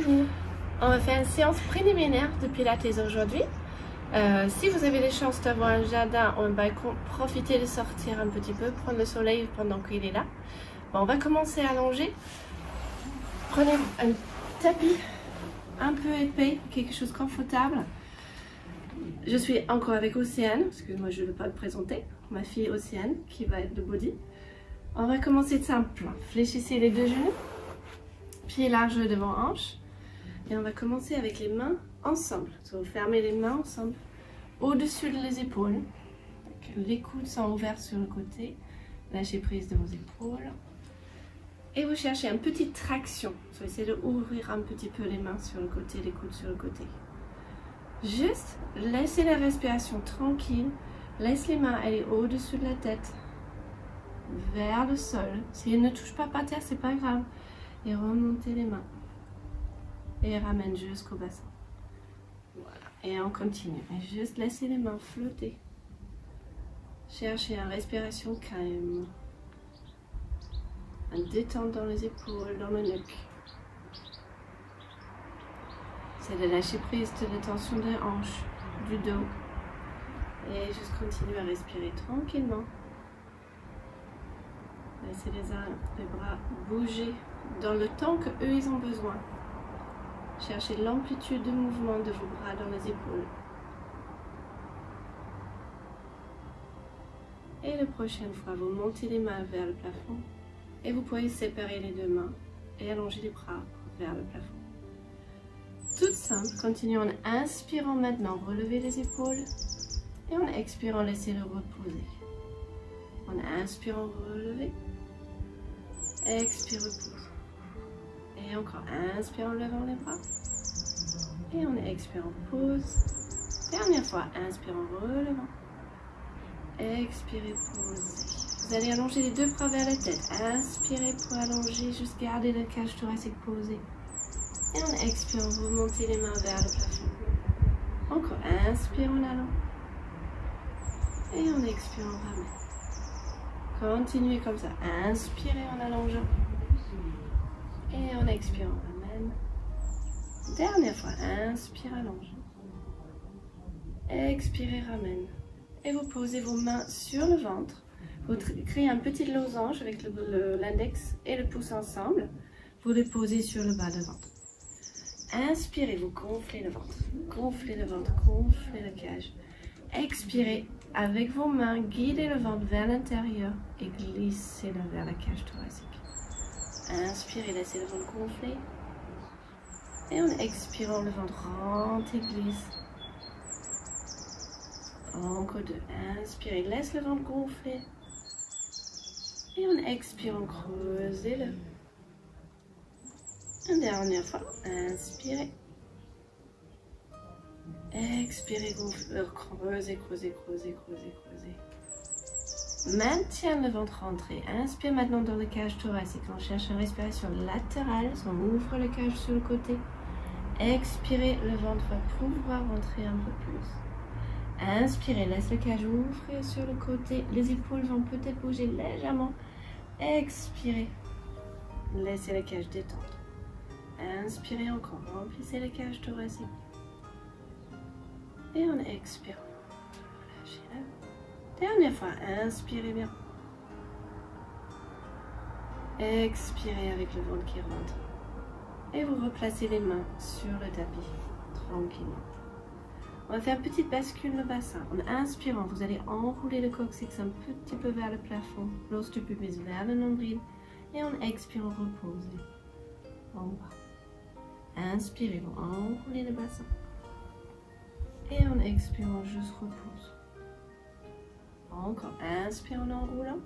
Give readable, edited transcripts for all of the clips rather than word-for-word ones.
Bonjour, on va faire une séance préliminaire de pilates aujourd'hui. Si vous avez les chances d'avoir un jardin ou un balcon, profitez de sortir un petit peu, prendre le soleil pendant qu'il est là. Bon, on va commencer à allonger. Prenez un tapis un peu épais, quelque chose de confortable. Je suis encore avec Océane, parce que moi je ne veux pas le présenter, ma fille Océane qui va être le body. On va commencer de simple. Fléchissez les deux genoux, pieds larges devant hanche. Et on va commencer avec les mains ensemble. Vous fermez les mains ensemble au-dessus des épaules. Les coudes sont ouverts sur le côté. Lâchez prise de vos épaules. Et vous cherchez une petite traction. Vous essayez d'ouvrir un petit peu les mains sur le côté, les coudes sur le côté. Juste laissez la respiration tranquille. Laisse les mains aller au-dessus de la tête, vers le sol. Si elles ne touchent pas par terre, c'est pas grave. Et remontez les mains. Et ramène jusqu'au bassin. Voilà. Et on continue. Et juste laissez les mains flotter. Cherchez une respiration calme. Un détente dans les épaules, dans le nuque. C'est de lâcher prise de la tension des hanches, du dos. Et juste continuer à respirer tranquillement. Laissez les bras bouger dans le temps qu'eux ils ont besoin. Cherchez l'amplitude de mouvement de vos bras dans les épaules. Et la prochaine fois, vous montez les mains vers le plafond et vous pouvez séparer les deux mains et allonger les bras vers le plafond. Tout simple, continuez en inspirant maintenant, relevez les épaules et en expirant, laissez-le reposer. En inspirant, relevez, expire, repose. Et encore, inspire en levant les bras. Et on expire en pause. Dernière fois, inspire en relevant. Expirez, posez. Vous allez allonger les deux bras vers la tête. Inspirez pour allonger, juste garder la cage thoracique posée. Et en expirant, remontez les mains vers le plafond. Encore, inspire en allant. Et en expirant, ramène. Continuez comme ça. Inspirez en allongeant. Et en expirant, ramène. Dernière fois, inspire, allonge. Expirez, ramène. Et vous posez vos mains sur le ventre. Vous créez un petit losange avec l'index et le pouce ensemble. Vous les posez sur le bas du ventre. Inspirez, vous gonflez le ventre. Gonflez le ventre, gonflez la cage. Expirez, avec vos mains, guidez le ventre vers l'intérieur et glissez-le vers la cage thoracique. Inspirez, laissez le ventre gonfler. Et en expirant, le ventre rentre et glisse. Encore deux. Inspirez, laisse le ventre gonfler. Et en expirant, creusez-le. Une dernière fois. Inspirez. Expirez, gonflez, creusez, creusez, creusez, creusez, creusez. Maintiens le ventre rentré. Inspire maintenant dans le cage thoracique. On cherche une respiration latérale. On ouvre le cage sur le côté. Expirez, le ventre va pouvoir rentrer un peu plus. Inspirez, laisse le cage ouvrir sur le côté. Les épaules vont peut-être bouger légèrement. Expirez. Laissez la cage détendre. Inspirez encore. Remplissez la cage thoracique. Et en expirant, lâchez-la. Dernière fois, inspirez bien. Expirez avec le ventre qui rentre. Et vous replacez les mains sur le tapis, tranquillement. On va faire une petite bascule le bassin. En inspirant, vous allez enrouler le coccyx un petit peu vers le plafond, l'os du pubis vers le nombril. Et en expirant, reposez en bas. Inspirez, vous enroulez le bassin. Et en expirant, juste repose. Encore, inspire en enroulant.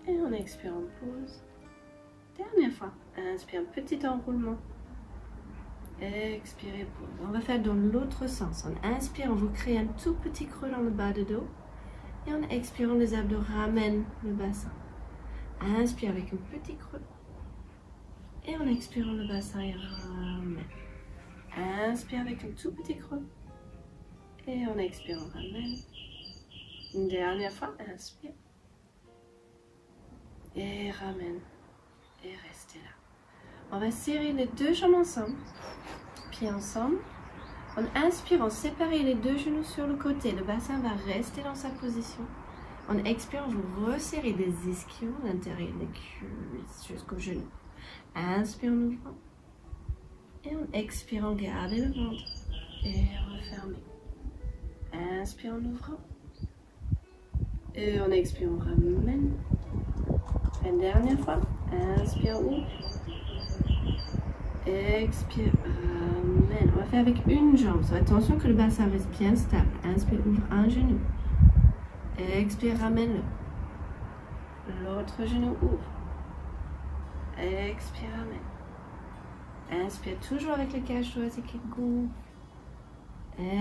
Et en expirant, pause. Dernière fois, inspire, un petit enroulement. Expirez, pause. On va faire dans l'autre sens. En inspirant, vous créez un tout petit creux dans le bas du dos. Et en expirant, les abdos ramènent le bassin. Inspire avec un petit creux. Et en expirant, le bassin et ramène. Inspire avec un tout petit creux. Et en expirant, ramène. Une dernière fois, inspire. Et ramène. Et restez là. On va serrer les deux jambes ensemble, pieds ensemble. En inspirant, séparez les deux genoux sur le côté. Le bassin va rester dans sa position. En expirant, vous resserrez des ischios, l'intérieur des cuisses jusqu'au genou. Inspire en ouvrant. Et en expirant, gardez le ventre. Et refermez. Inspire en ouvrant. Et en expirant, ramène. Une dernière fois. Inspire, ouvre. Expire, ramène. On va faire avec une jambe. So, attention que le bassin reste bien stable. Inspire, ouvre un genou. Expire, ramène-le. L'autre genou ouvre. Expire, ramène. Inspire, toujours avec le cage thoracique qui gonfle.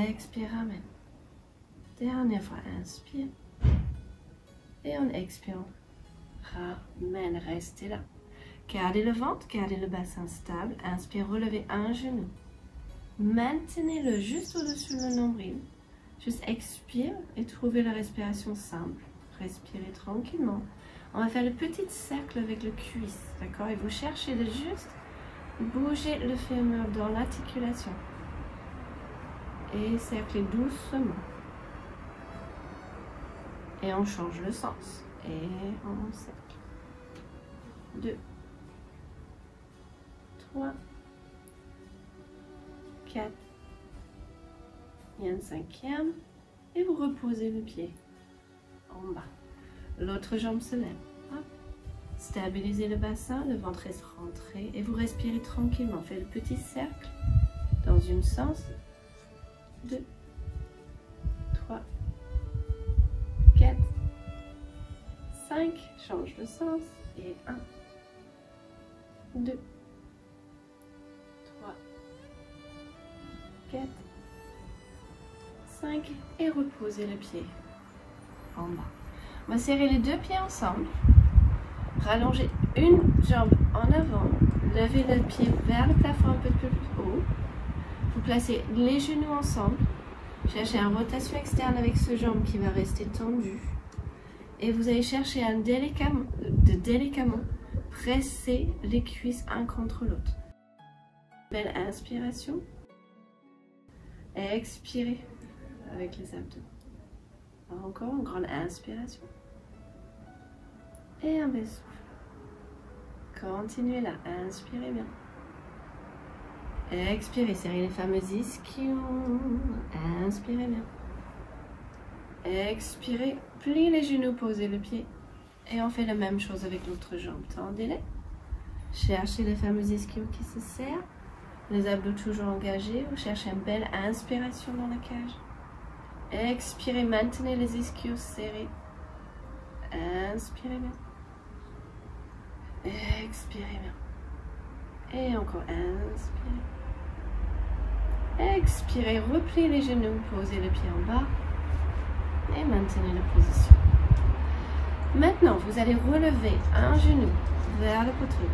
Expire, ramène. Dernière fois, inspire. Et en expirant, ramène. Restez là. Gardez le ventre, gardez le bassin stable. Inspire, relevez un genou. Maintenez-le juste au-dessus de le nombril. Juste expire et trouvez la respiration simple. Respirez tranquillement. On va faire le petit cercle avec le cuisse, d'accord? Et vous cherchez de juste bouger le fémur dans l'articulation. Et cerclez doucement. Et on change le sens. Et on cercle. 2, 3, 4. Il y a un cinquième. Et vous reposez le pied en bas. L'autre jambe se lève. Hop. Stabilisez le bassin, le ventre reste rentré. Et vous respirez tranquillement. Faites le petit cercle dans une sens. 2, 3, 4, 5. Change de sens. Et 1, 2, 3, 4, 5 et reposez le pied en bas. On va serrer les deux pieds ensemble. Rallongez une jambe en avant. Levez le pied vers le plafond un peu plus haut. Vous placez les genoux ensemble. Cherchez une rotation externe avec ce jambe qui va rester tendue. Et vous allez chercher délicatement presser les cuisses un contre l'autre. Belle inspiration. Expirez avec les abdos. Encore une grande inspiration. Et un bel souffle. Continuez là. Inspirez bien. Expirez. Serrez les fameux ischios. Inspirez bien. Expirez. Pliez les genoux. Posez le pied. Et on fait la même chose avec l'autre jambe. Tendez-les. Cherchez les fameux ischios qui se serrent. Les abdos toujours engagés. Vous cherchez une belle inspiration dans la cage. Expirez, maintenez les ischios serrés. Inspirez bien. Expirez bien. Et encore, inspirez. Expirez, repliez les genoux, posez le pied en bas. Et maintenez la position. Maintenant, vous allez relever un genou vers la poitrine.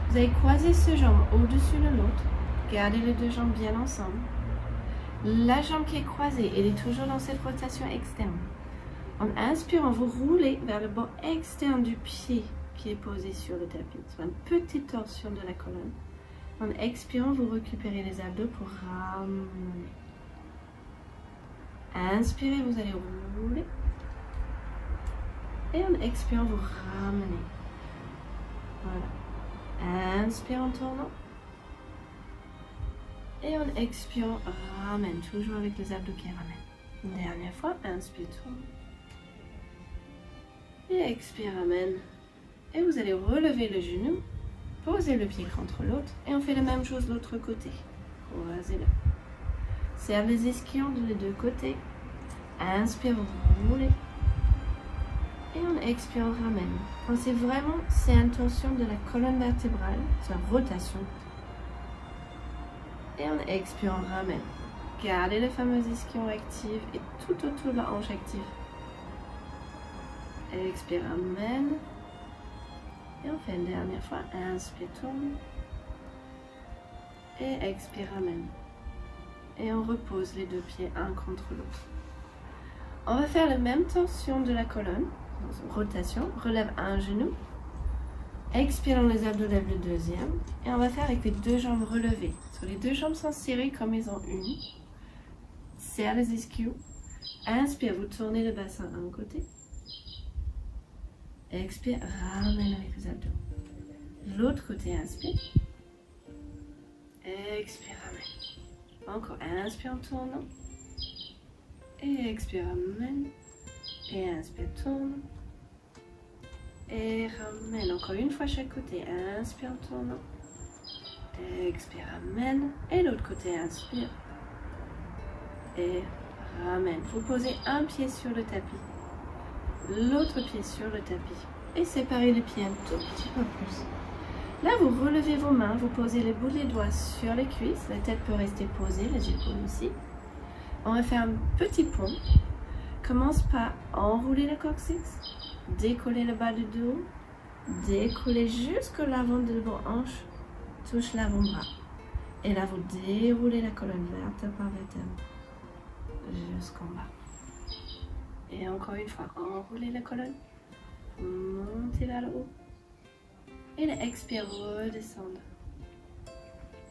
Vous allez croiser ce jambe au-dessus de l'autre. Gardez les deux jambes bien ensemble. La jambe qui est croisée, elle est toujours dans cette rotation externe. En inspirant, vous roulez vers le bord externe du pied qui est posé sur le tapis. C'est une petite torsion de la colonne. En expirant, vous récupérez les abdos pour ramener. Inspirez, vous allez rouler. Et en expirant, vous ramenez. Voilà. Inspire en tournant. Et en expirant, ramène, toujours avec les abdos qui ramènent. Une dernière fois, inspire, tourne. Et expire, ramène. Et vous allez relever le genou, poser le pied contre l'autre. Et on fait la même chose de l'autre côté. Croisez-le. Serre les ischions des deux côtés. Inspire, roulez. Et en expirant, ramène. Pensez vraiment, c'est une tension de la colonne vertébrale, c'est une rotation. Et en expirant, ramène. Gardez les fameux ischions actifs et tout autour de la hanche active. Expire, ramène. Et on fait une dernière fois. Inspire, tourne. Et expire, ramène. Et on repose les deux pieds un contre l'autre. On va faire la même tension de la colonne. Rotation. Relève un genou. Expire dans les abdos, le deuxième. Et on va faire avec les deux jambes relevées. So, les deux jambes sont serrées comme ils ont une. Serre les ischios. Inspire, vous tournez le bassin à un côté. Expire, ramène avec les abdos. L'autre côté, inspire. Expire, ramène. Encore, inspire en tournant. Et expire, ramène. Et inspire, tourne. Et ramène. Encore une fois chaque côté. Inspire en tournant. Expire, ramène. Et l'autre côté, inspire. Et ramène. Vous posez un pied sur le tapis. L'autre pied sur le tapis. Et séparez les pieds un tout petit peu plus. Là, vous relevez vos mains. Vous posez les bouts des doigts sur les cuisses. La tête peut rester posée, les épaules aussi. On va faire un petit pont. Commence par enrouler le coccyx. Décoller le bas du dos. Décoller jusqu'à l'avant de vos hanches. Touche l'avant-bras. Et là, vous déroulez la colonne vertèbre par vertèbre. Jusqu'en bas. Et encore une fois, enroulez la colonne. Montez vers le haut. Et l'expire, redescendre.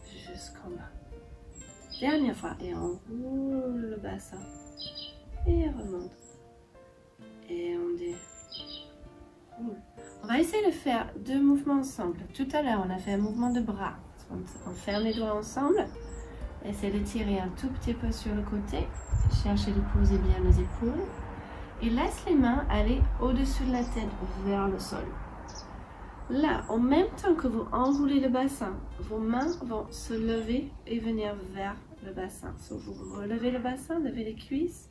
Jusqu'en bas. Dernière fois. Et enroule le bassin. Et remonte. Et on déroule. On va essayer de faire deux mouvements ensemble. Tout à l'heure, on a fait un mouvement de bras. On ferme les doigts ensemble. Essayez de tirer un tout petit peu sur le côté. Cherchez de poser bien les épaules. Et laisse les mains aller au-dessus de la tête vers le sol. Là, en même temps que vous enroulez le bassin, vos mains vont se lever et venir vers le bassin. So, vous relevez le bassin, levez les cuisses.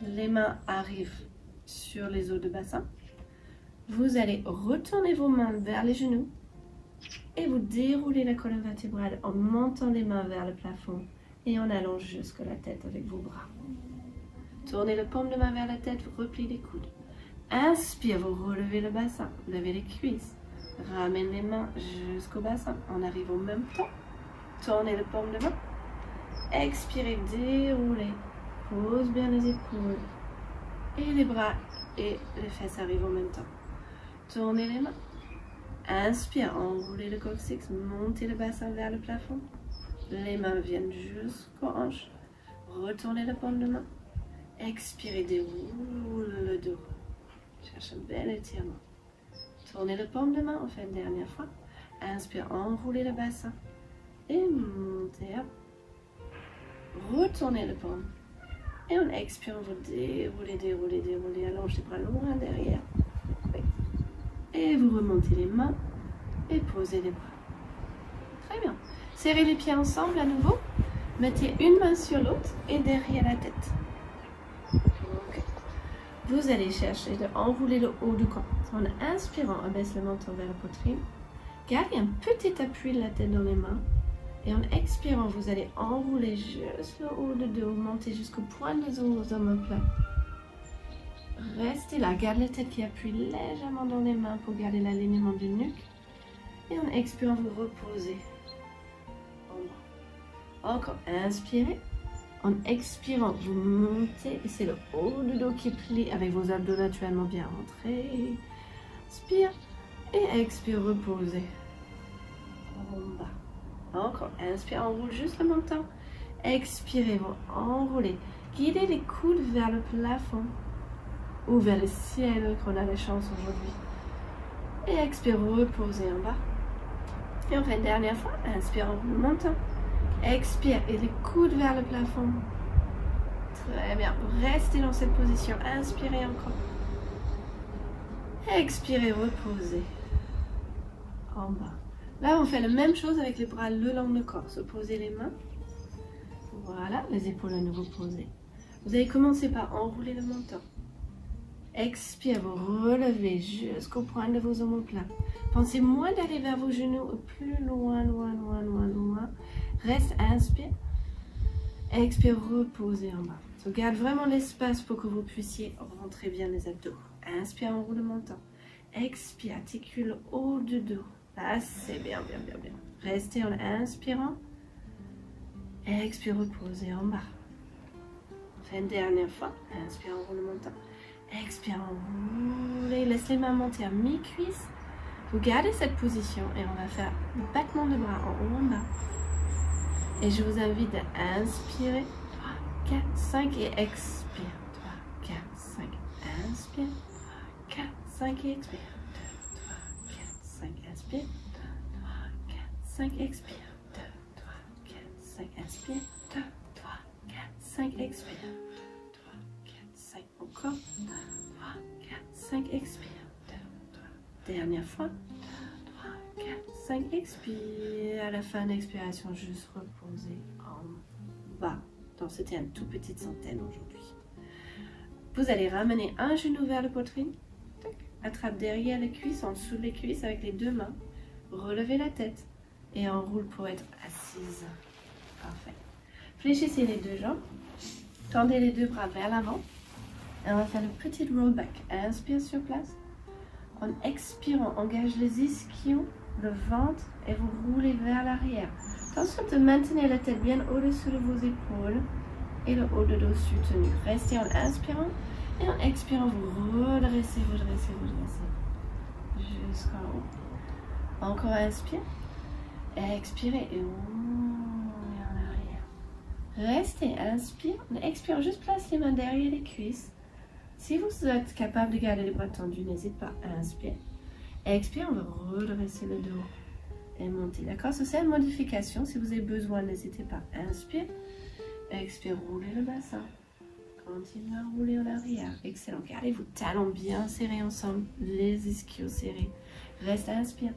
Les mains arrivent sur les os de bassin. Vous allez retourner vos mains vers les genoux. Et vous déroulez la colonne vertébrale en montant les mains vers le plafond. Et en allant jusqu'à la tête avec vos bras. Tournez le paume de main vers la tête, vous repliez les coudes. Inspire, vous relevez le bassin, levez les cuisses. Ramène les mains jusqu'au bassin. On arrive au même temps. Tournez le paume de main. Expirez, déroulez. Pose bien les épaules. Et les bras et les fesses arrivent au même temps. Tournez les mains. Inspire, enroulez le coccyx, montez le bassin vers le plafond. Les mains viennent jusqu'aux hanches. Retournez le paume de main. Expirez, déroule le dos. Cherche un bel étirement. Tournez le paume de main, on fait une dernière fois. Inspire, enroulez le bassin. Et montez. Retournez le paume. Et on expire, vous déroulez, déroulez, déroulez. Allongez les bras loin derrière. Oui. Et vous remontez les mains. Et posez les bras. Très bien. Serrez les pieds ensemble à nouveau. Mettez une main sur l'autre et derrière la tête. Okay. Vous allez chercher de enrouler le haut du corps. En inspirant, on baisse le menton vers la poitrine. Gardez un petit appui de la tête dans les mains. Et en expirant, vous allez enrouler juste le haut du dos, monter jusqu'au point des omoplates. Restez là, gardez la tête qui appuie légèrement dans les mains pour garder l'alignement du nuque. Et en expirant, vous reposez. Encore, inspirez. En expirant, vous montez et c'est le haut du dos qui plie avec vos abdos naturellement bien rentrés. Inspire et expire, reposez. En bas. Encore, inspire, enroule juste le menton. Expirez, vous enroulez. Guidez les coudes vers le plafond ou vers le ciel qu'on a la chance aujourd'hui. Et expire, reposez en bas. Et on fait une dernière fois. Inspire, enroule le menton. Expire et les coudes vers le plafond. Très bien. Restez dans cette position. Inspirez encore. Expirez, reposez. En bas. Là, on fait la même chose avec les bras le long du corps. Se poser les mains. Voilà, les épaules à nouveau posées. Vous allez commencer par enrouler le menton. Expire, vous relevez jusqu'au point de vos omoplates. Pensez moins d'aller vers vos genoux, plus loin, loin, loin, loin, loin. Reste, inspire. Expire, reposez en bas. So, garde vraiment l'espace pour que vous puissiez rentrer bien les abdos. Inspire, enroule le menton. Expire, articule haut du dos. Là, c'est bien, bien, bien, bien. Restez en inspirant. Expire, reposez en bas. On fait une dernière fois. Inspire, enroule le menton. Expire, enroulez. Laisse les mains monter à mi-cuisse. Vous gardez cette position et on va faire le battement de bras en haut, en bas. Et je vous invite à inspirer. 3, 4, 5 et expire. 3, 4, 5. Inspire. 3, 4, 5 et expire. 2, 3, 4, 5. Inspire. 2, 3, 4, 5. Expire. 2, 3, 4, 5. Inspire. 2, 3, 4, 5. Expire. 2, 3, 4, 5. Encore. 2, 3, 4, 5. Expire. 2, 3. Dernière fois. 2, 3, 4, 5. Expire. À la fin de l'expiration, juste reposer en bas. Donc, c'était une toute petite centaine aujourd'hui. Vous allez ramener un genou vers la poitrine. Attrape derrière les cuisses, en dessous des cuisses avec les deux mains. Relevez la tête et enroule pour être assise. Parfait. Fléchissez les deux jambes. Tendez les deux bras vers l'avant. Et on va faire le petit rollback. Inspire sur place. En expirant, engage les ischions, le ventre et vous roulez vers l'arrière. Attention de maintenir la tête bien au-dessus de vos épaules et le haut de dos soutenu. Restez en inspirant et en expirant, vous redressez, redressez, redressez jusqu'en haut. Encore inspire, expirez et roulez en arrière. Restez, inspire, expire, juste place les mains derrière les cuisses. Si vous êtes capable de garder les bras tendus, n'hésitez pas à inspirer. Expire, on va redresser le dos et monter. D'accord? C'est une modification. Si vous avez besoin, n'hésitez pas. Inspire. Expire, roulez le bassin. Continuez à rouler en arrière. Excellent. Gardez vos talons bien serrés ensemble. Les ischios serrés. Reste, inspire.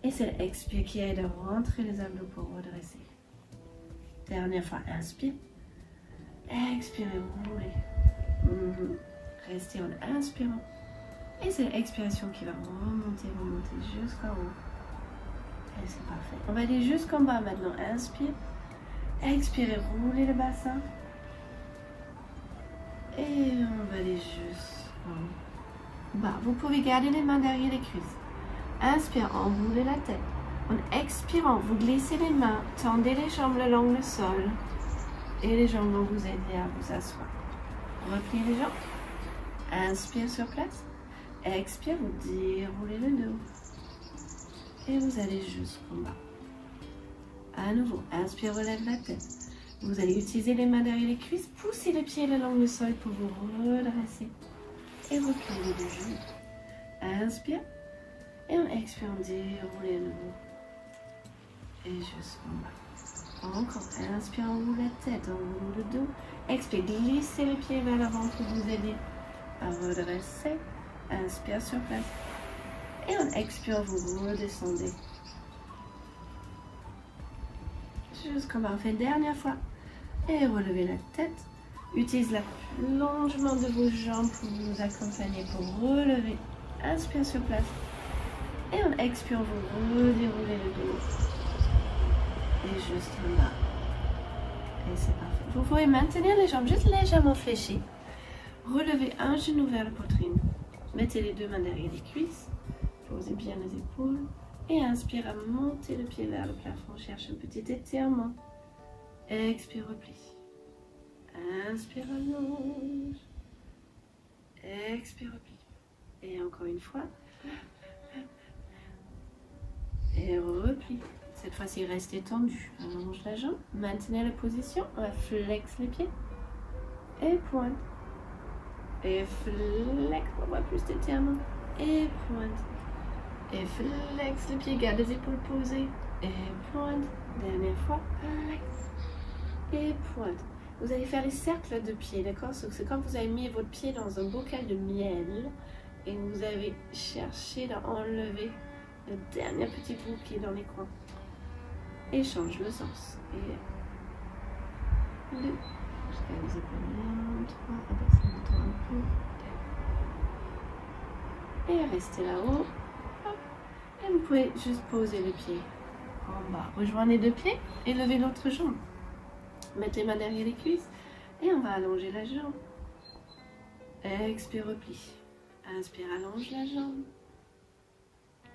Et c'est l'expire qui aide à rentrer les abdos pour redresser. Dernière fois, inspire. Expirez, roulez. Restez en inspirant. Et c'est l'expiration qui va remonter, remonter jusqu'en haut. Et c'est parfait. On va aller jusqu'en bas maintenant. Inspire. Expirez, roulez le bassin. Et on va aller jusqu'en bas. Vous pouvez garder les mains derrière les cuisses. Inspire, enroulez la tête. En expirant, vous glissez les mains, tendez les jambes le long du sol. Et les jambes vont vous aider à vous asseoir. Repliez les jambes. Inspire sur place. Expire, vous déroulez le dos. Et vous allez jusqu'en bas. À nouveau, inspire, relève la tête. Vous allez utiliser les mains derrière les cuisses. Poussez les pieds le long du sol pour vous redresser. Et repliez les deux genoux. Inspire. Et en expirant, déroulez le dos. Et jusqu'en bas. Encore. Inspire, enroule la tête, enroule le dos. Expire, glissez les pieds vers l'avant pour vous aider à redresser. Inspire sur place. Et en expire, vous redescendez. Jusqu'en bas. On fait une dernière fois. Et relevez la tête. Utilisez l'allongement de vos jambes pour vous accompagner, pour relever. Inspire sur place. Et en expire, vous redéroulez le dos. Et juste en bas. Et c'est parfait. Vous pouvez maintenir les jambes juste légèrement fléchies. Relevez un genou vers la poitrine. Mettez les deux mains derrière les cuisses. Posez bien les épaules. Et inspire à monter le pied vers le plafond. Cherche un petit étirement. Expire, replie. Inspire, allonge. Expire, replie. Et encore une fois. Et replie. Cette fois-ci, restez tendu. Allonge la jambe. Maintenez la position. On va flex les pieds. Et pointe. Et flex. On voit plus d'étirement. Et pointe. Et flex les pieds. Garde les épaules posées. Et pointe. Dernière fois. Flex. Et pointe. Vous allez faire les cercles de pieds, d'accord? C'est comme vous avez mis votre pied dans un bocal de miel. Et vous avez cherché à enlever le dernier petit bout qui est dans les coins. Et change le sens. Et 2. Jusqu'à les épaules bien. 3. Abaissez-toi un peu. Et restez là-haut. Et vous pouvez juste poser le pied en bas. Rejoignez les deux pieds et levez l'autre jambe. Mettez les mains derrière les cuisses. Et on va allonger la jambe. Expire, replie. Inspire, allonge la jambe.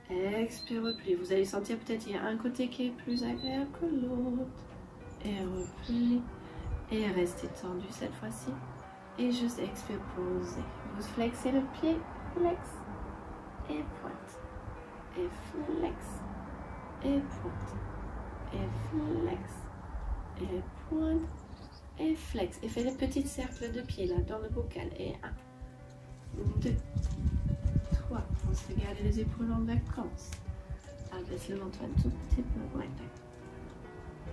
Expire, replie. Vous allez sentir peut-être qu'il y a un côté qui est plus agréable que l'autre. Et replie. Et restez tendu cette fois-ci. Et juste expire, posez. Vous flexez le pied. Flex. Et pointe. et flex, et pointe, et flex, et pointe, et flex. Et fais le petit cercle de pieds là dans le bocal. Et 1, 2, 3. On se regarde les épaules en vacances. Abaisse le ventre un tout petit peu. Ouais.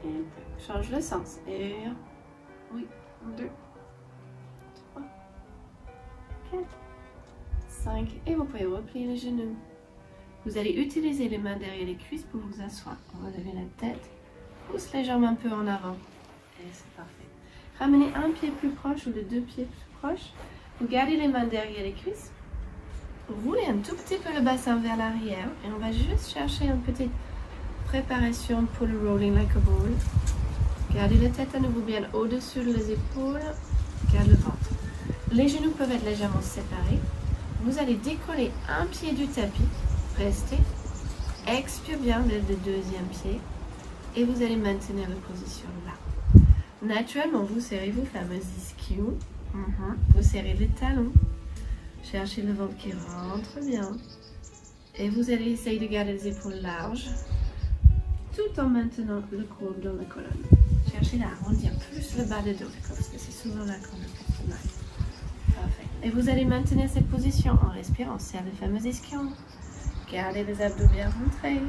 Et change le sens. Et 1, oui, 2, 3, 4, 5. Et vous pouvez replier les genoux. Vous allez utiliser les mains derrière les cuisses pour vous asseoir. Relevez la tête. Pousse les jambes un peu en avant. Et c'est parfait. Ramenez un pied plus proche ou les deux pieds plus proches. Vous gardez les mains derrière les cuisses. Roulez un tout petit peu le bassin vers l'arrière. Et on va juste chercher une petite préparation pour le rolling like a ball. Gardez la tête à nouveau bien au-dessus des épaules. Gardez le ventre. Les genoux peuvent être légèrement séparés. Vous allez décoller un pied du tapis. Restez. Expire bien le deuxième pied. Et vous allez maintenir la position là. Naturellement, vous serrez vos fameux ischios. Vous serrez les talons. Cherchez le ventre qui rentre bien. Et vous allez essayer de garder les épaules larges. Tout en maintenant le coude dans la colonne. Cherchez à arrondir plus le bas de dos. Parce que c'est souvent là qu'on a plus de mal. Parfait. Et vous allez maintenir cette position en respirant. Serrez les fameux ischios. Gardez les abdos bien rentrés.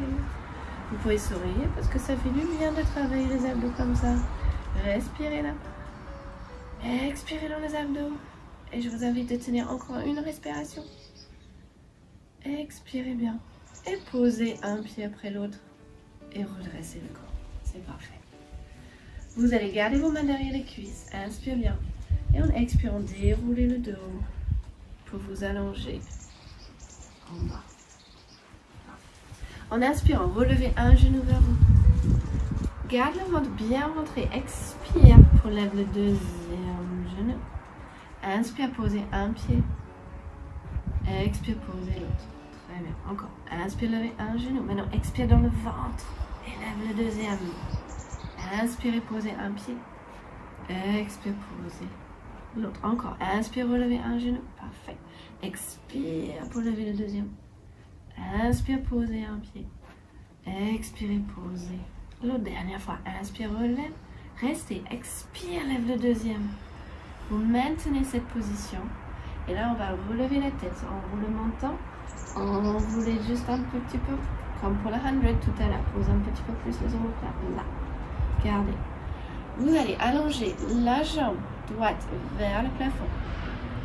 Vous pouvez sourire parce que ça fait du bien de travailler les abdos comme ça. Respirez là. Expirez dans les abdos. Et je vous invite de tenir encore une respiration. Expirez bien. Et posez un pied après l'autre. Et redressez le corps. C'est parfait. Vous allez garder vos mains derrière les cuisses. Inspire bien. Et en expirant, déroulez le dos pour vous allonger en bas. En inspirant, relevez un genou vers vous. Garde le ventre bien rentré. Expire pour lever le deuxième genou. Inspire, posez un pied. Expire, posez l'autre. Très bien. Encore. Inspire, levez un genou. Maintenant, expire dans le ventre. Et lève le deuxième. Inspirez, posez un pied. Expire, posez l'autre. Encore. Inspire, relevez un genou. Parfait. Expire pour lever le deuxième. Inspire, posez un pied. Expirez, posez l'autre. Dernière fois. Inspire, relève. Restez. Expire, lève le deuxième. Vous maintenez cette position. Et là, on va relever la tête en vous le montant. On voulait juste un petit peu, comme pour la 100 tout à l'heure. Posez un petit peu plus les omoplates. Là. Gardez. Vous allez allonger la jambe droite vers le plafond.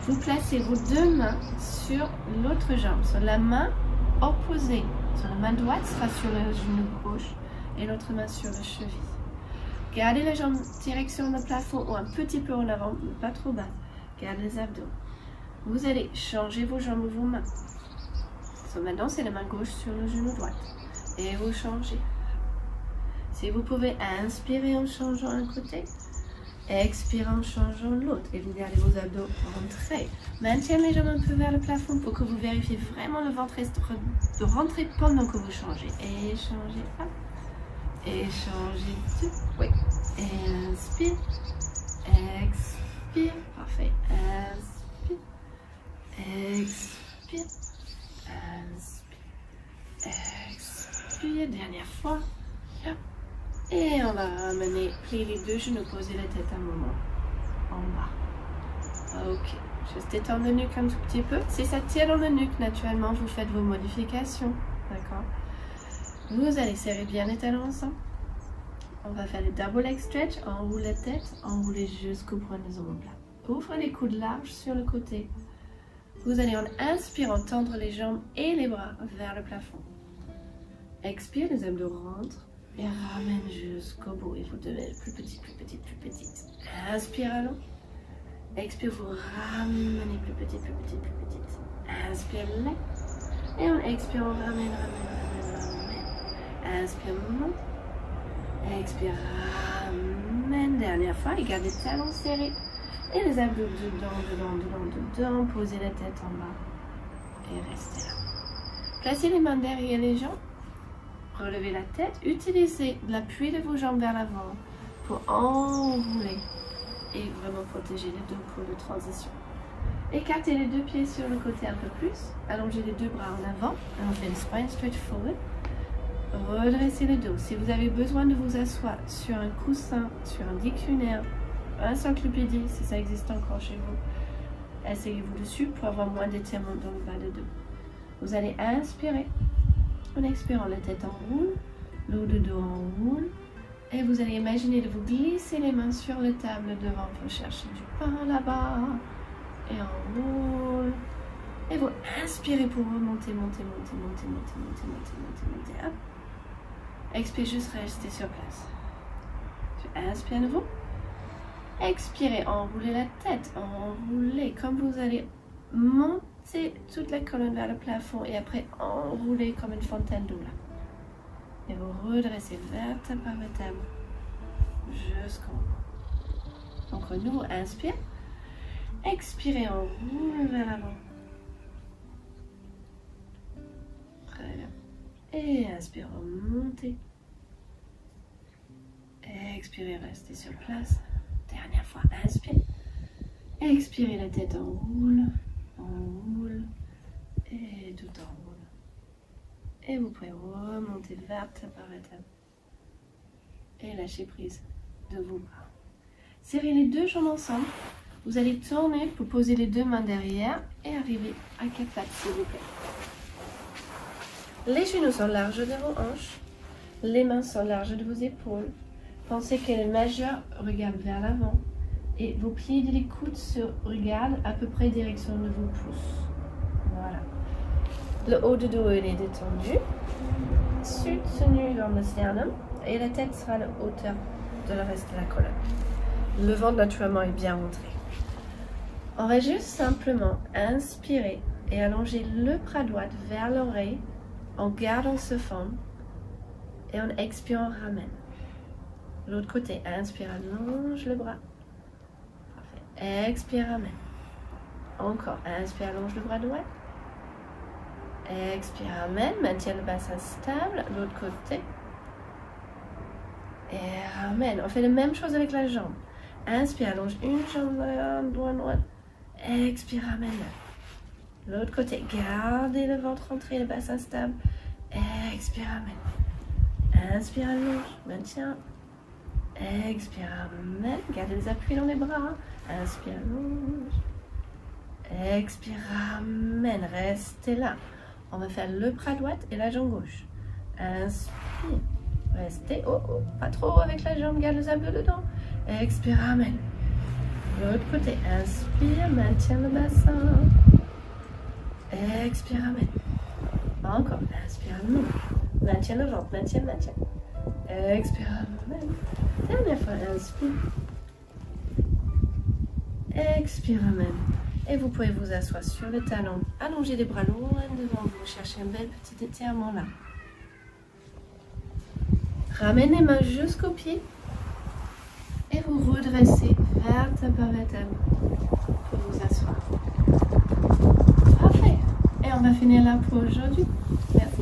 Vous placez vos deux mains sur l'autre jambe. Sur la main opposée. Sur la main droite sera sur le genou gauche et l'autre main sur la cheville. Gardez la jambe direction le plafond ou un petit peu en avant, mais pas trop bas. Gardez les abdos. Vous allez changer vos jambes ou vos mains. So, maintenant, c'est la main gauche sur le genou droit. Et vous changez. Si vous pouvez inspirer en changeant un côté, expirez en changeant l'autre. Et vous gardez vos abdos rentrés. Maintenez les jambes un peu vers le plafond pour que vous vérifiez vraiment le ventre de rentrer pendant que vous changez. Et changez. Hop. Et changez tout. Oui. Inspire. Expire. Parfait. Inspire. Expire. Inspire. Expire. Dernière fois. Et on va ramener, plier les deux genoux, poser la tête un moment en bas. Ok. Juste étendre le nuque un tout petit peu. Si ça tire dans le nuque, naturellement, vous faites vos modifications. D'accord? Vous allez serrer bien les talons ensemble. On va faire le double leg stretch. Enroule la tête, enroulez jusqu'au point des omoplates. Ouvrez les coudes larges sur le côté. Vous allez en inspirant tendre les jambes et les bras vers le plafond. Expire, les abdos rentrent et ramène jusqu'au bout. Et vous devenez plus petite, plus petite, plus petite. Inspire à l'eau. Expire, vous ramenez plus petite, plus petite, plus petite. Inspire, lève. Et on expire, on ramène, ramène. Inspire, monte. Expire, ramène. Dernière fois, et gardez les talons serrés. Et les abdos dedans. Posez la tête en bas. Et restez là. Placez les mains derrière les jambes. Relevez la tête. Utilisez l'appui de vos jambes vers l'avant pour enrouler et vraiment protéger les dos pour la transition. Écartez les deux pieds sur le côté un peu plus. Allongez les deux bras en avant. On fait le spine straight forward. Redressez le dos. Si vous avez besoin de vous asseoir sur un coussin, sur un dictionnaire, un encyclopédie, si ça existe encore chez vous, asseyez-vous dessus pour avoir moins d'étirement dans le bas de dos. Vous allez inspirer. En expirant, la tête enroule, le haut de dos enroule. Et vous allez imaginer de vous glisser les mains sur la table devant pour chercher du pain là-bas. Et enroule. Et vous inspirez pour remonter, monter. Hop. Expirez, juste rester sur place. Tu inspires à nouveau. Expirez, enroulez la tête, enroulez comme vous allez monter toute la colonne vers le plafond et après enrouler comme une fontaine d'eau là. Et vous redressez vertèbre par vertèbre jusqu'en haut. Donc de nouveau, inspire. Expirez, enroule vers l'avant. Très bien. Et inspire, remontez. Expirez, restez sur place. Dernière fois, inspire. Expirez, la tête enroule. Et tout enroule. Et vous pouvez remonter vertèbre par vertèbre. Et lâcher prise de vos bras. Serrez les deux jambes ensemble. Vous allez tourner pour poser les deux mains derrière et arriver à quatre pattes, s'il vous plaît. Les genoux sont larges de vos hanches. Les mains sont larges de vos épaules. Pensez que le majeur regarde vers l'avant. Et vos pieds et les coudes se regardent à peu près direction de vos pouces. Voilà. Le haut du dos il est détendu. Soutenu dans le sternum. Et la tête sera à la hauteur de le reste de la colonne. Le ventre naturellement est bien montré. On va juste simplement inspirer et allonger le bras droit vers l'oreille en gardant ce forme et en expirant ramène. L'autre côté, inspire, allonge le bras. Parfait. Expire, ramène. Encore, inspire, allonge le bras droit. Expire, ramène, maintiens le bassin stable. L'autre côté. Et ramène. On fait la même chose avec la jambe. Inspire, allonge une jambe droite. Expire, ramène. L'autre côté, gardez le ventre rentré, le bassin stable. Expire, ramène. Inspire, allonge, maintiens. Expire, ramène. Gardez les appuis dans les bras. Inspire, allonge. Expire, ramène. Restez là. On va faire le bras droit et la jambe gauche. Inspire. Restez. Oh, pas trop avec la jambe. Garde les abdos dedans. Expire, ramène. L'autre côté, inspire, maintiens le bassin. Expire, ramène. Encore, inspire, allonge. Maintiens le ventre, maintiens. Expire, ramène. Dernière fois, inspire. Expire, ramène. Et vous pouvez vous asseoir sur le talon. Allongez les bras loin devant vous. Cherchez un bel petit étirement là. Ramenez les mains jusqu'aux pieds. Et vous redressez vertèbre par vertèbre pour vous asseoir. Parfait. Et on va finir là pour aujourd'hui. Merci.